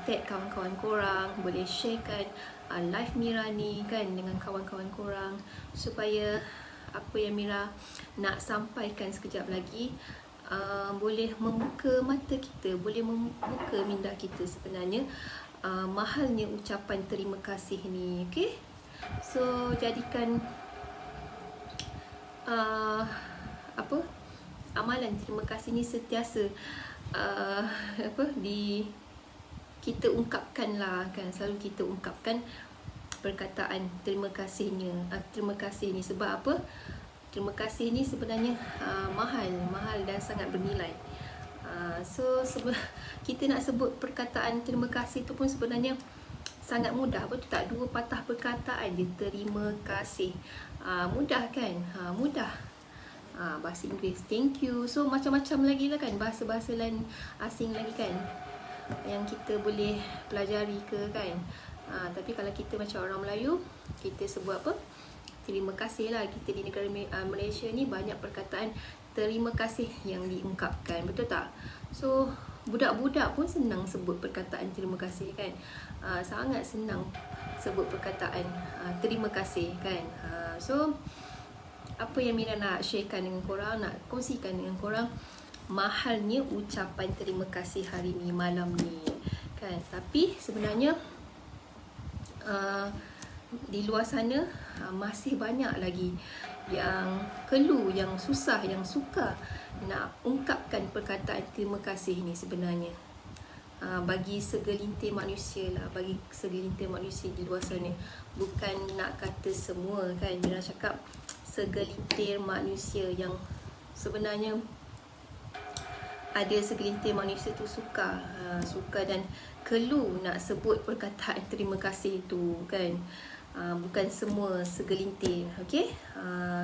tag kawan-kawan korang, boleh sharekan live Mira ni kan dengan kawan-kawan korang, supaya apa yang Mira nak sampaikan sekejap lagi boleh membuka mata kita, boleh membuka minda kita sebenarnya mahalnya ucapan terima kasih ni. Okay, so jadikan amalan terima kasih ni sentiasa kita ungkapkan lah kan, selalu kita ungkapkan perkataan terima kasihnya, terima kasih ni. Sebab apa? Terima kasih ni sebenarnya mahal dan sangat bernilai. So kita nak sebut perkataan terima kasih tu pun sebenarnya sangat mudah. Betul tak? 2 patah perkataan je, terima kasih. Mudah kan? Mudah. Bahasa Inggeris thank you. So macam-macam lagi lah kan, bahasa-bahasa lain asing lagi kan yang kita boleh pelajari ke kan. Tapi kalau kita macam orang Melayu, kita sebut apa? Terima kasih lah. Kita di negara Malaysia ni banyak perkataan terima kasih yang diungkapkan, betul tak? So budak-budak pun senang sebut perkataan terima kasih kan. Sangat senang sebut perkataan terima kasih kan. So apa yang Mira nak sharekan dengan korang, nak kongsikan dengan korang, mahalnya ucapan terima kasih hari ni, malam ni kan. Tapi sebenarnya di luar sana masih banyak lagi yang keluh, yang susah, yang suka nak ungkapkan perkataan terima kasih ni sebenarnya. Bagi segelintir manusia lah, bagi segelintir manusia di luar sana. Bukan nak kata semua kan, Mira cakap segelintir manusia yang sebenarnya ada segelintir manusia tu suka dan keluh nak sebut perkataan terima kasih tu kan. Bukan semua, segelintir. Okay,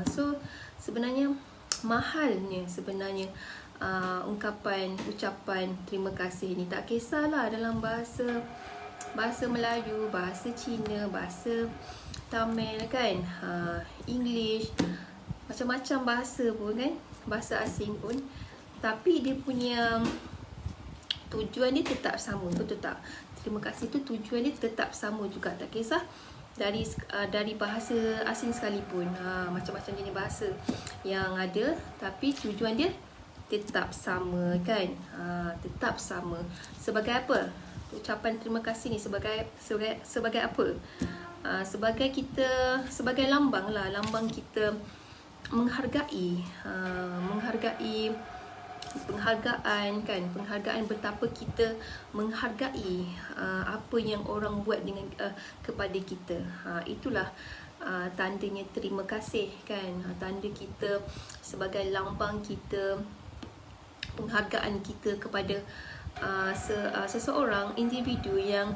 so sebenarnya mahalnya sebenarnya ucapan terima kasih ni. Tak kisahlah dalam bahasa Melayu, bahasa Cina, bahasa Tamil kan, English, macam-macam bahasa pun kan, bahasa asing pun, tapi dia punya tujuan dia tetap sama, betul tak? Terima kasih tu tujuan dia tetap sama juga, tak kisah dari bahasa asing sekalipun, macam-macam jenis bahasa yang ada, tapi tujuan dia tetap sama kan. Tetap sama. Sebagai apa? Ucapan terima kasih ni sebagai apa? Sebagai kita, sebagai lambang lah, lambang kita menghargai penghargaan kan, penghargaan betapa kita menghargai apa yang orang buat dengan kepada kita. Itulah tandanya terima kasih kan. Tanda kita sebagai lambang kita, penghargaan kita kepada seseorang, individu yang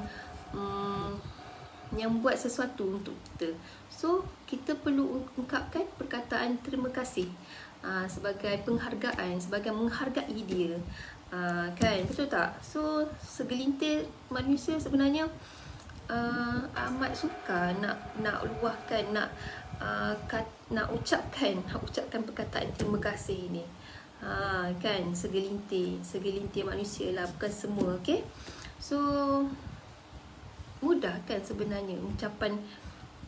buat sesuatu untuk kita. So kita perlu ungkapkan perkataan terima kasih sebagai penghargaan, sebagai menghargai dia, kan, betul tak? So segelintir manusia sebenarnya amat suka nak luahkan, nak ucapkan perkataan terima kasih ni, kan, segelintir manusia lah, bukan semua. Okay, so mudah kan sebenarnya ucapan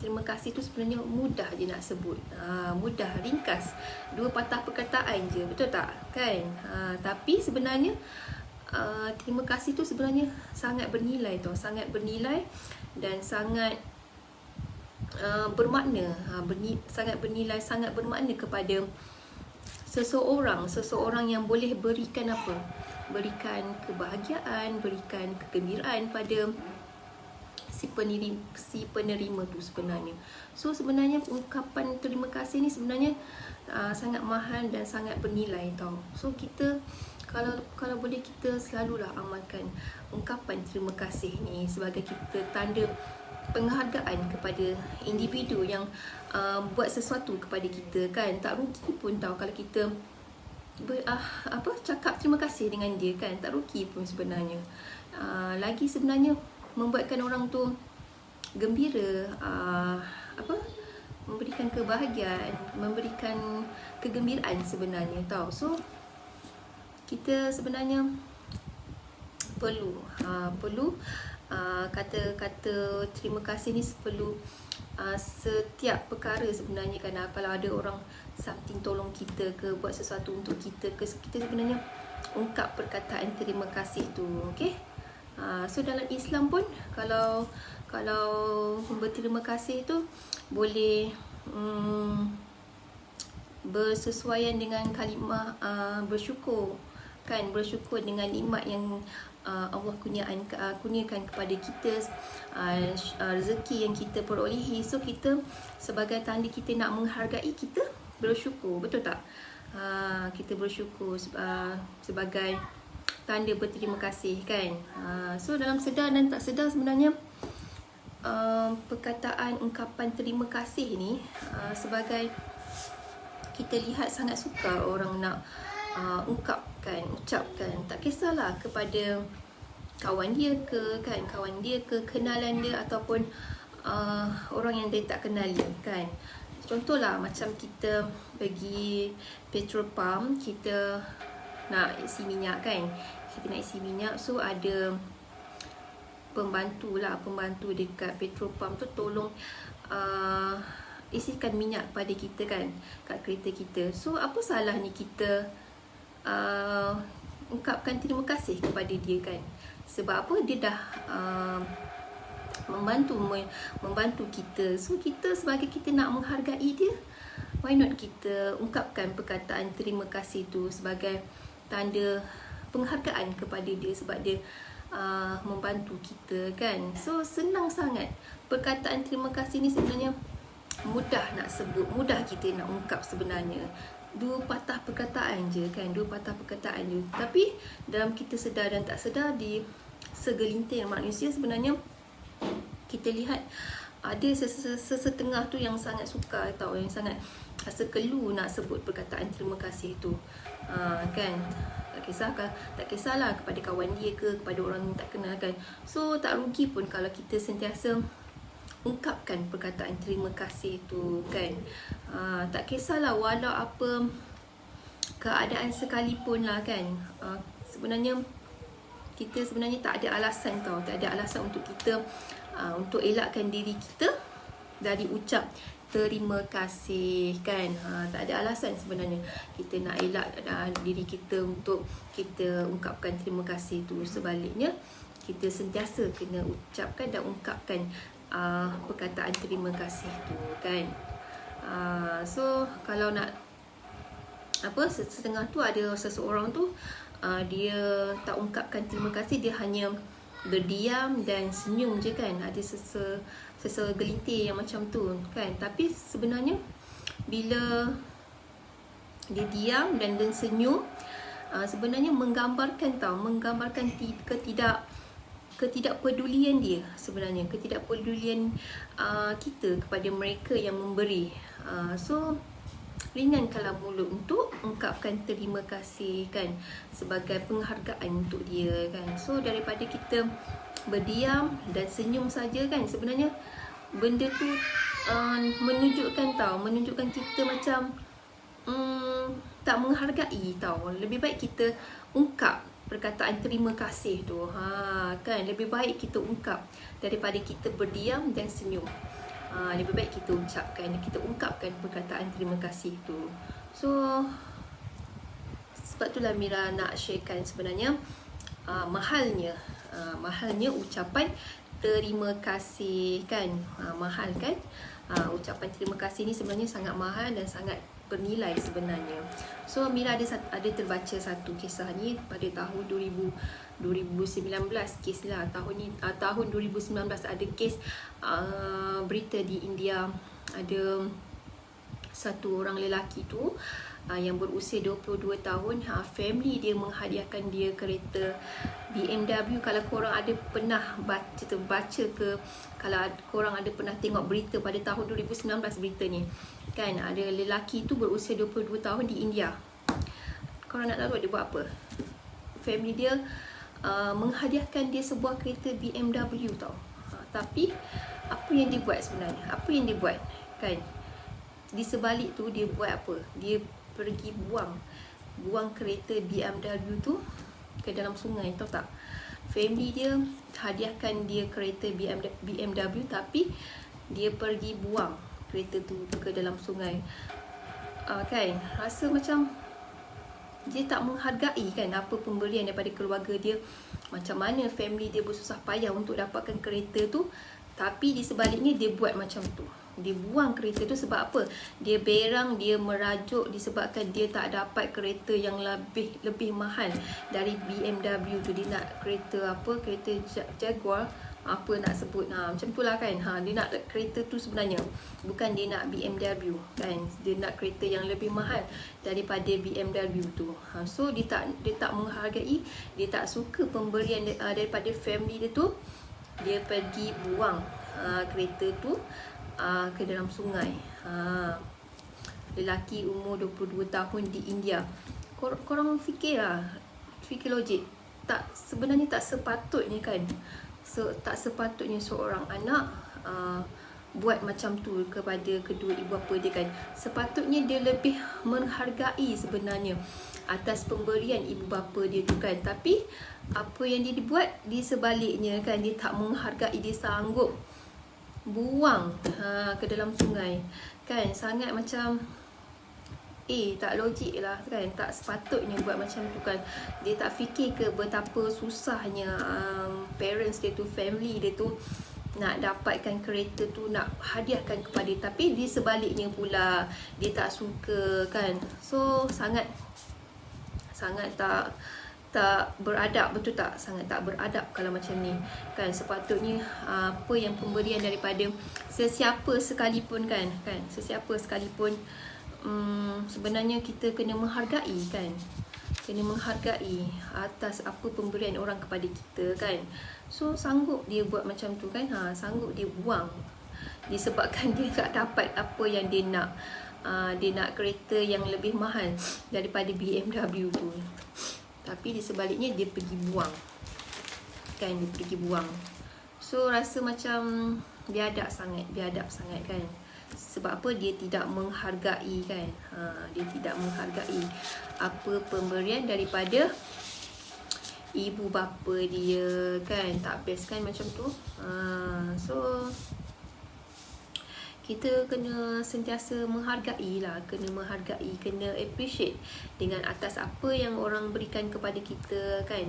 terima kasih tu, sebenarnya mudah je nak sebut, mudah, ringkas, 2 patah perkataan je, betul tak kan? Tapi sebenarnya terima kasih tu sebenarnya sangat bernilai tau, sangat bernilai dan sangat bermakna, sangat bernilai, sangat bermakna kepada seseorang yang boleh berikan apa? Berikan kebahagiaan, berikan kegembiraan pada si penerima tu sebenarnya. So sebenarnya ungkapan terima kasih ni sebenarnya sangat mahal dan sangat bernilai tau. So kita kalau boleh, kita selalulah amalkan ungkapan terima kasih ni sebagai kita tanda penghargaan kepada individu yang buat sesuatu kepada kita kan. Tak rugi pun tau kalau kita cakap terima kasih dengan dia kan, tak rugi pun sebenarnya. Lagi sebenarnya membuatkan orang tu gembira, memberikan kebahagiaan, memberikan kegembiraan sebenarnya tau. So kita sebenarnya perlu kata-kata terima kasih ni perlu setiap perkara sebenarnya kan. Kalau ada orang something tolong kita ke, buat sesuatu untuk kita ke, kita sebenarnya ungkap perkataan terima kasih tu. Okay, so dalam Islam pun kalau berterima kasih tu boleh bersesuaian dengan kalimah bersyukur kan, bersyukur dengan nikmat yang Allah kurniakan kepada kita, rezeki yang kita perolehi. So kita sebagai tanda kita nak menghargai, kita bersyukur, betul tak? Kita bersyukur sebagai tanda berterima kasih kan. So dalam sedar dan tak sedar sebenarnya perkataan ungkapan terima kasih ni sebagai kita lihat sangat suka orang nak ucapkan, tak kisahlah kepada kawan dia ke kan, kenalan dia ataupun orang yang dia tak kenali kan. Contohlah macam kita pergi petrol pump, kita nak isi minyak kan, so ada pembantu dekat petrol pump tu tolong isikan minyak pada kita kan, kat kereta kita. So apa salahnya kita ungkapkan terima kasih kepada dia kan. Sebab apa? Dia dah membantu kita. So kita sebagai kita nak menghargai dia, why not kita ungkapkan perkataan terima kasih tu sebagai tanda penghargaan kepada dia sebab dia membantu kita kan. So senang sangat. Perkataan terima kasih ni sebenarnya mudah nak sebut, mudah kita nak ungkap sebenarnya. Dua patah perkataan je kan, tapi dalam kita sedar dan tak sedar, di segelintir manusia sebenarnya kita lihat ada sesetengah tu yang sangat suka atau yang sangat rasa kelu nak sebut perkataan terima kasih tu kan. Tak kisahlah kepada kawan dia ke, kepada orang yang tak kenal kan. So tak rugi pun kalau kita sentiasa ungkapkan perkataan terima kasih tu kan. Tak kisahlah walau apa keadaan sekalipun lah kan. Sebenarnya kita tak ada alasan tau, tak ada alasan untuk kita untuk elakkan diri kita dari ucap terima kasih kan. Tak ada alasan sebenarnya kita nak elak diri kita untuk kita ungkapkan terima kasih tu. Sebaliknya kita sentiasa kena ucapkan dan ungkapkan perkataan terima kasih tu kan. So kalau nak setengah tu ada seseorang tu dia tak ungkapkan terima kasih, dia hanya berdiam dan senyum je kan. Ada segelintir yang macam tu kan. Tapi sebenarnya bila dia diam dan senyum, sebenarnya menggambarkan ketidakpedulian dia sebenarnya, ketidakpedulian kita kepada mereka yang memberi. So ringankanlah mulut untuk ungkapkan terima kasih kan, sebagai penghargaan untuk dia kan. So daripada kita berdiam dan senyum saja kan, sebenarnya benda tu menunjukkan kita macam tak menghargai tau. Lebih baik kita ungkap perkataan terima kasih tu kan. Lebih baik kita ungkap daripada kita berdiam dan senyum. Lebih baik kita ungkapkan perkataan terima kasih tu. So sebab itulah Mira nak sharekan sebenarnya mahalnya ucapan terima kasih kan. Mahal kan. Ucapan terima kasih ni sebenarnya sangat mahal dan sangat bernilai sebenarnya. So Mira ada terbaca satu kisah ni pada tahun 2019 kes lah. Tahun 2019 ada kes berita di India. Ada satu orang lelaki tu yang berusia 22 tahun, family dia menghadiahkan dia kereta BMW. Kalau korang ada pernah baca ke, kalau korang ada pernah tengok berita pada tahun 2019 berita ni kan, ada lelaki tu berusia 22 tahun di India. Korang nak tahu dia buat apa? Family dia menghadiahkan dia sebuah kereta BMW tau. Tapi apa yang dia buat sebenarnya? Apa yang dia buat kan? Di sebalik tu dia buat apa? Dia pergi buang kereta BMW tu ke dalam sungai, tahu tak? family dia hadiahkan dia kereta BMW, tapi dia pergi buang kereta tu ke dalam sungai. Kan, rasa macam dia tak menghargai kan apa pemberian daripada keluarga dia. Macam mana family dia bersusah payah untuk dapatkan kereta tu, tapi di sebaliknya dia buat macam tu. Dia buang kereta tu sebab apa? Dia berang, dia merajuk disebabkan dia tak dapat kereta yang lebih mahal dari BMW tu. Dia nak kereta apa? Kereta Jaguar, apa nak sebut, macam tu lah kan. Dia nak kereta tu sebenarnya, bukan dia nak BMW kan. Dia nak kereta yang lebih mahal daripada BMW tu. So dia tak menghargai, dia tak suka pemberian daripada family dia tu. Dia pergi buang kereta tu ke dalam sungai. Lelaki umur 22 tahun di India. Korang fikirlah, fikir logik. Sebenarnya tak sepatutnya kan. Tak sepatutnya seorang anak buat macam tu kepada kedua ibu bapa dia kan. Sepatutnya dia lebih menghargai sebenarnya atas pemberian ibu bapa dia tu kan. Tapi apa yang dia buat di sebaliknya kan, dia tak menghargai, dia sanggup buang ke dalam sungai kan. Sangat macam tak logik lah kan. Tak sepatutnya buat macam tu kan. Dia tak fikir ke betapa susahnya parents dia tu, family dia tu nak dapatkan kereta tu, nak hadiahkan kepada dia. Tapi di sebaliknya pula dia tak suka kan. So sangat tak beradab, betul tak? Sangat tak beradab kalau macam ni kan. Sepatutnya apa yang pemberian daripada sesiapa sekalipun kan, sesiapa sekalipun, sebenarnya kita kena menghargai kan. Kena menghargai atas apa pemberian orang kepada kita kan. So sanggup dia buat macam tu kan, sanggup dia buang disebabkan dia tak dapat apa yang dia nak. Dia nak kereta yang lebih mahal daripada BMW tu. Tapi di sebaliknya dia pergi buang kan, dia pergi buang. So rasa macam biadab sangat kan. Sebab apa? Dia tidak menghargai kan. Dia tidak menghargai apa pemberian daripada ibu bapa dia kan. Tak best kan macam tu. So kita kena sentiasa menghargai lah, kena menghargai, kena appreciate dengan atas apa yang orang berikan kepada kita kan.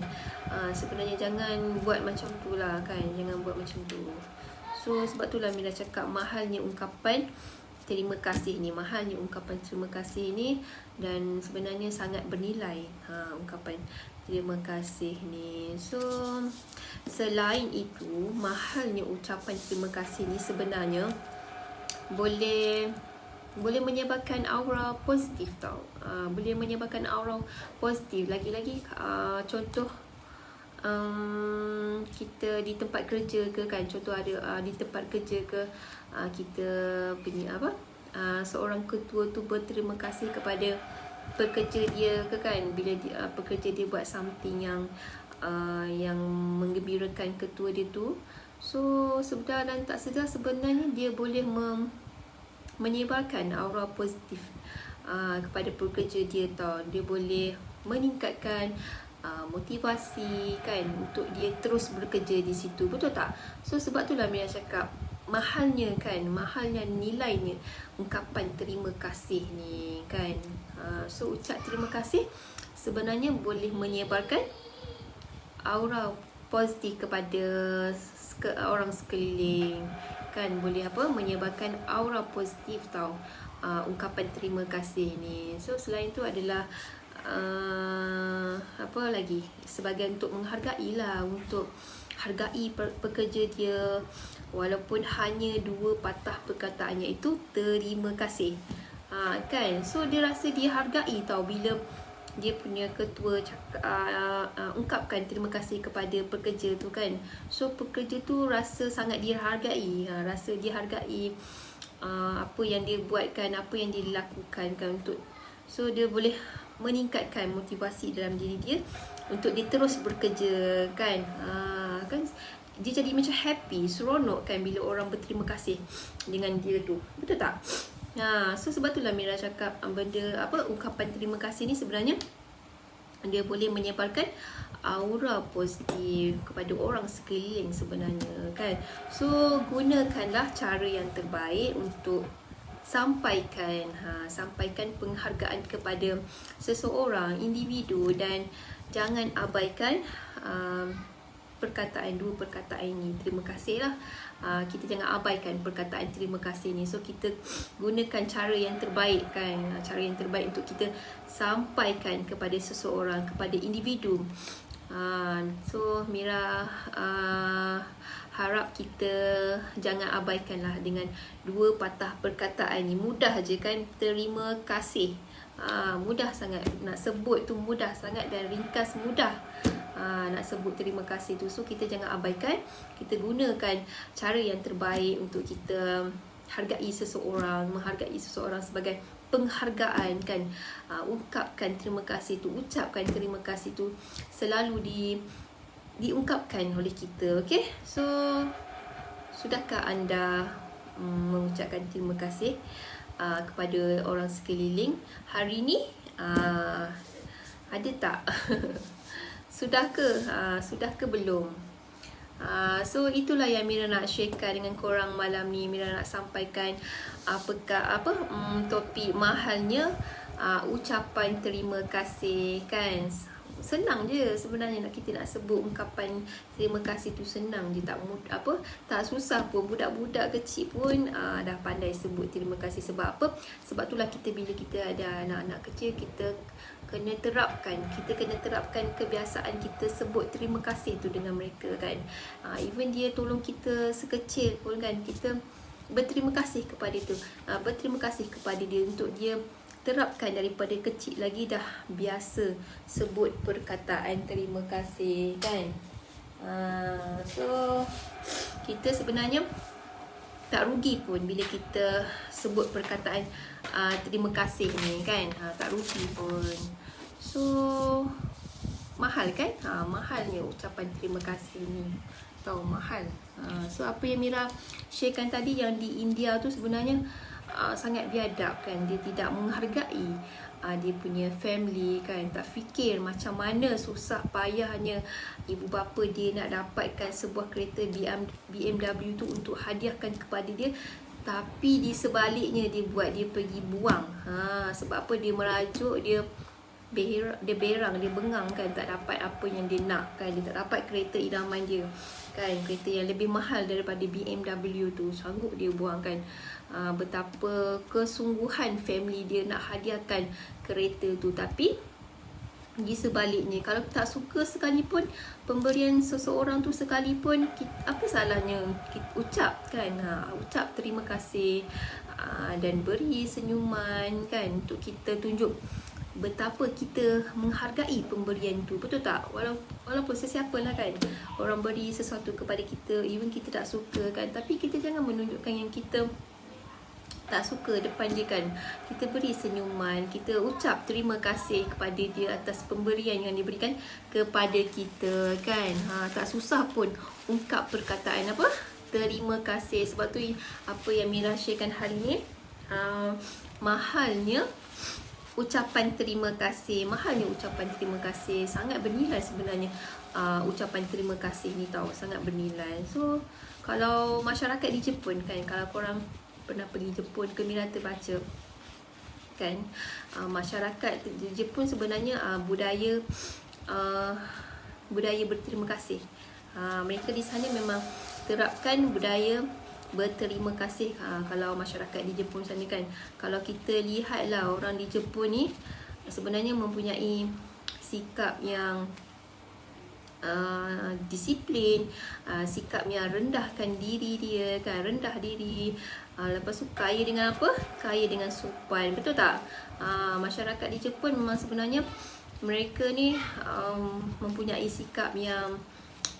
Sebenarnya jangan buat macam tu lah kan, jangan buat macam tu. So sebab tu lah Mira cakap mahalnya ungkapan terima kasih ni, mahalnya ungkapan terima kasih ni. Dan sebenarnya sangat bernilai ungkapan terima kasih ni. So selain itu, mahalnya ucapan terima kasih ni sebenarnya boleh menyebabkan aura positif tau. Boleh menyebabkan aura positif. Lagi-lagi contoh kita di tempat kerja ke kan. Contoh ada di tempat kerja ke, kita punya seorang ketua tu berterima kasih kepada pekerja dia ke kan. Bila pekerja dia buat something yang menggembirakan ketua dia tu. So sedar dan tak sedar sebenarnya dia boleh menyebarkan aura positif kepada pekerja dia tau. Dia boleh meningkatkan motivasi kan untuk dia terus bekerja di situ, betul tak? So sebab itulah Mira cakap mahalnya kan, mahalnya nilainya ungkapan terima kasih ni kan. So ucap terima kasih sebenarnya boleh menyebarkan aura positif kepada orang sekeliling kan. Boleh menyebarkan aura positif tau ungkapan terima kasih ni. So selain tu adalah apa lagi, sebagai untuk menghargai lah, untuk hargai pekerja dia, walaupun hanya 2 patah perkataannya itu terima kasih kan. So dia rasa dihargai tau bila dia punya ketua ungkapkan terima kasih kepada pekerja tu kan. So pekerja tu rasa sangat dihargai, rasa dihargai apa yang dia buatkan, apa yang dia lakukan kan untuk. So dia boleh meningkatkan motivasi dalam diri dia untuk dia terus bekerja kan. Kan dia jadi macam happy, seronok kan bila orang berterima kasih dengan dia tu, betul tak? So sebab itulah Mira cakap benda ungkapan terima kasih ni sebenarnya dia boleh menyebarkan aura positif kepada orang sekeliling sebenarnya kan. So gunakanlah cara yang terbaik untuk sampaikan penghargaan kepada seseorang, individu, dan jangan abaikan dua perkataan ini. Terima kasih lah. Kita jangan abaikan perkataan terima kasih ni. So kita gunakan cara yang terbaik kan, cara yang terbaik untuk kita sampaikan kepada seseorang, kepada individu. So Mira harap kita jangan abaikanlah dengan dua patah perkataan ni. Mudah je kan, terima kasih. Mudah sangat nak sebut tu, mudah sangat dan ringkas, mudah nak sebut terima kasih tu. So kita jangan abaikan, kita gunakan cara yang terbaik untuk kita hargai seseorang, menghargai seseorang sebagai penghargaan kan. Ungkapkan terima kasih tu, ucapkan terima kasih tu selalu diungkapkan oleh kita. Okay, so sudahkah anda mengucapkan terima kasih kepada orang sekeliling hari ni? Ada tak? Sudah ke belum? So itulah yang Mira nak sharekan dengan korang malam ni. Mira nak sampaikan topik mahalnya ucapan terima kasih kan. Senang je sebenarnya kita nak sebut ungkapan terima kasih tu, senang je, tak susah pun. Budak-budak kecil pun dah pandai sebut terima kasih. Sebab apa? Sebab itulah bila kita ada anak-anak kecil, kita kena terapkan kebiasaan kita sebut terima kasih tu dengan mereka kan. Even dia tolong kita sekecil pun kan, kita berterima kasih kepada tu, berterima kasih kepada dia, untuk dia terapkan daripada kecil lagi dah biasa sebut perkataan terima kasih kan. So kita sebenarnya tak rugi pun bila kita sebut perkataan terima kasih ni kan. Tak rugi pun. So mahal kan? Mahalnya ucapan terima kasih ni. Tahu mahal. So apa yang Mira sharekan tadi yang di India tu sebenarnya sangat biadab kan. Dia tidak menghargai dia punya family kan. Tak fikir macam mana susah payahnya ibu bapa dia nak dapatkan sebuah kereta BMW tu untuk hadiahkan kepada dia, tapi di sebaliknya dia buat dia pergi buang. Sebab apa? Dia merajuk, dia berang, dia bengang kan, tak dapat apa yang dia nak kan. Dia tak dapat kereta idaman dia kan, kereta yang lebih mahal daripada BMW tu, sanggup dia buang kan. Betapa kesungguhan family dia nak hadiahkan kereta tu, tapi di sebaliknya, kalau tak suka sekalipun pemberian seseorang tu sekalipun, apa salahnya kita ucap kan, ucap terima kasih dan beri senyuman kan, untuk kita tunjuk betapa kita menghargai pemberian tu. Betul tak? Walaupun sesiapa lah kan, orang beri sesuatu kepada kita, even kita tak suka kan, tapi kita jangan menunjukkan yang kita tak suka depan dia kan. Kita beri senyuman, kita ucap terima kasih kepada dia atas pemberian yang diberikan kepada kita kan. Tak susah pun ungkap perkataan apa? Terima kasih. Sebab tu apa yang Mira sharekan hari ni, mahalnya ucapan terima kasih. Mahalnya ucapan terima kasih. Sangat bernilai sebenarnya ucapan terima kasih ni, tahu, sangat bernilai. So kalau masyarakat di Jepun kan, kalau korang pernah pergi Jepun ke, Mira terbaca kan, masyarakat di Jepun sebenarnya budaya berterima kasih. Mereka di sana memang terapkan budaya berterima kasih. Kalau masyarakat di Jepun sana kan, kalau kita lihatlah orang di Jepun ni sebenarnya mempunyai sikap yang disiplin, sikap yang rendahkan diri dia kan, rendah diri. Lepas tu kaya dengan apa? Kaya dengan sopan. Betul tak? Masyarakat di Jepun memang sebenarnya mereka ni mempunyai sikap yang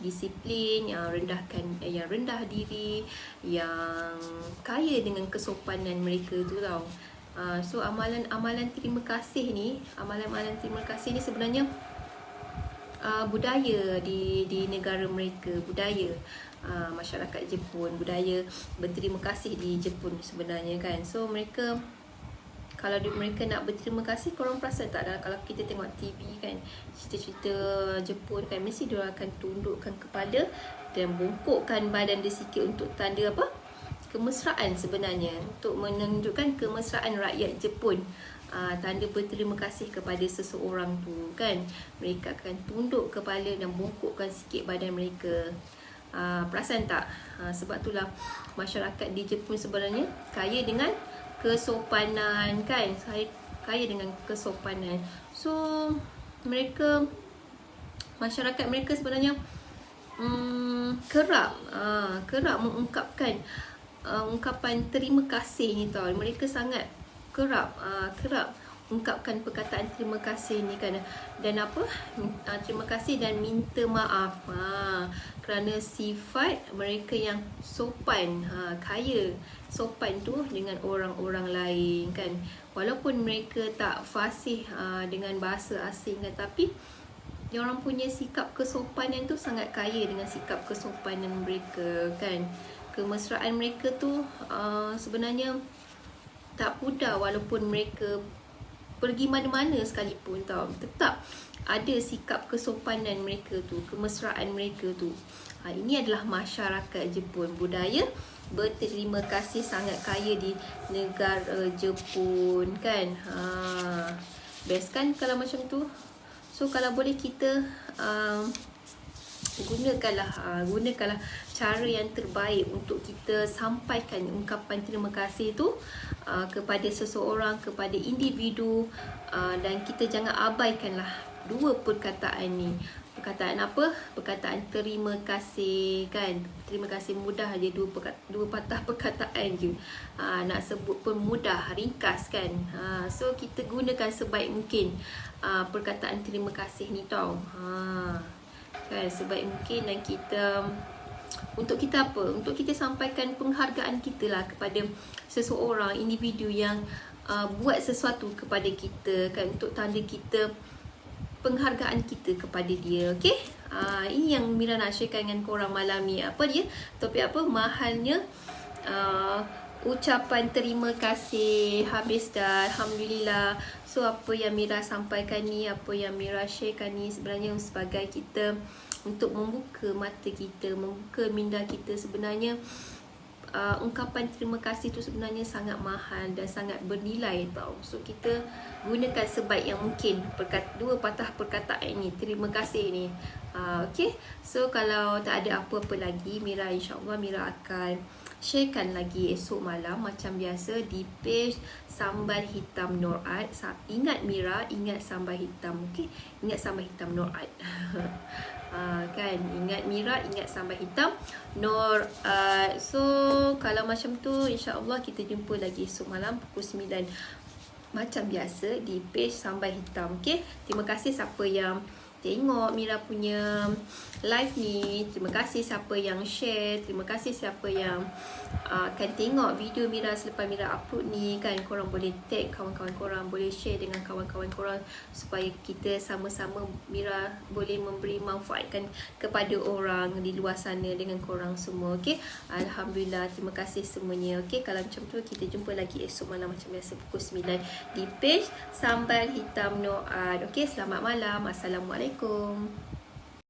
disiplin, yang rendah diri, yang kaya dengan kesopanan mereka tu tau. So amalan terima kasih ni, amalan terima kasih ni sebenarnya budaya di negara mereka, budaya masyarakat Jepun, budaya berterima kasih di Jepun sebenarnya kan. So mereka kalau mereka nak berterima kasih, korang perasan tak kalau kita tengok TV kan, cerita-cerita Jepun kan, mesti diorang akan tundukkan kepala dan bongkokkan badan dia sikit untuk tanda apa? Kemesraan sebenarnya, untuk menunjukkan kemesraan rakyat Jepun. Tanda berterima kasih kepada seseorang tu kan, mereka akan tunduk kepala dan bongkokkan sikit badan mereka. Perasan tak? Sebab itulah masyarakat di Jepun sebenarnya kaya dengan kesopanan kan, kaya dengan kesopanan. So mereka, masyarakat mereka sebenarnya kerap mengungkapkan ungkapan terima kasih ni tau. Mereka sangat kerap ungkapkan perkataan terima kasih ni kan, dan apa, terima kasih dan minta maaf kerana sifat mereka yang sopan, kaya sopan tu dengan orang-orang lain kan. Walaupun mereka tak fasih dengan bahasa asing kan, tapi diorang punya sikap kesopanan tu sangat kaya dengan sikap kesopanan mereka kan. Kemesraan mereka tu sebenarnya tak pudar, walaupun mereka pergi mana-mana sekalipun tau, tetap ada sikap kesopanan mereka tu, kemesraan mereka tu. Ini adalah masyarakat Jepun. Budaya berterima kasih sangat kaya di negara Jepun kan. Best kan kalau macam tu. So kalau boleh kita gunakanlah cara yang terbaik untuk kita sampaikan ungkapan terima kasih tu kepada seseorang, kepada individu, dan kita jangan abaikanlah dua perkataan ni. Perkataan apa? Perkataan terima kasih kan. Terima kasih mudah aja, dua patah perkataan je. Nak sebut pun mudah, ringkas kan. So kita gunakan sebaik mungkin perkataan terima kasih ni tau. Kan, sebaik mungkin, dan kita untuk kita apa? Untuk kita sampaikan penghargaan kita lah kepada seseorang, individu yang buat sesuatu kepada kita kan, untuk tanda kita penghargaan kita kepada dia. Okey? Ini yang Mira nak sharekan dengan korang malam ni. Apa dia? Topik apa? Mahalnya ucapan terima kasih. Habis dah, alhamdulillah. So apa yang Mira sampaikan ni, apa yang Mira sharekan ni sebenarnya sebagai kita untuk membuka mata kita, membuka minda kita. Sebenarnya ungkapan terima kasih tu sebenarnya sangat mahal dan sangat bernilai tau. So kita gunakan sebaik yang mungkin dua patah perkataan ni, terima kasih ni. Okay, so kalau tak ada apa-apa lagi, Mira insyaAllah Mira akan sharekan lagi esok malam macam biasa di page Sambal Hitam Nur Art. Ingat Mira, ingat sambal hitam. Okay, ingat sambal hitam Nur Art. Kan, ingat Mira, ingat sambal hitam Nur Art. So kalau macam tu insyaAllah kita jumpa lagi esok malam pukul 9 macam biasa di page Sambal Hitam. Okay, terima kasih siapa yang tengok Mira punya live ni. Terima kasih siapa yang share. Terima kasih siapa yang akan tengok video Mira selepas Mira upload ni kan. Korang boleh tag kawan-kawan korang, boleh share dengan kawan-kawan korang, supaya kita sama-sama Mira boleh memberi manfaatkan kepada orang di luar sana dengan korang semua. Okay, alhamdulillah, terima kasih semuanya. Okay, kalau macam tu kita jumpa lagi esok malam macam biasa pukul 9 di page Sambal Hitam Nur Art. Okay, selamat malam. Assalamualaikum.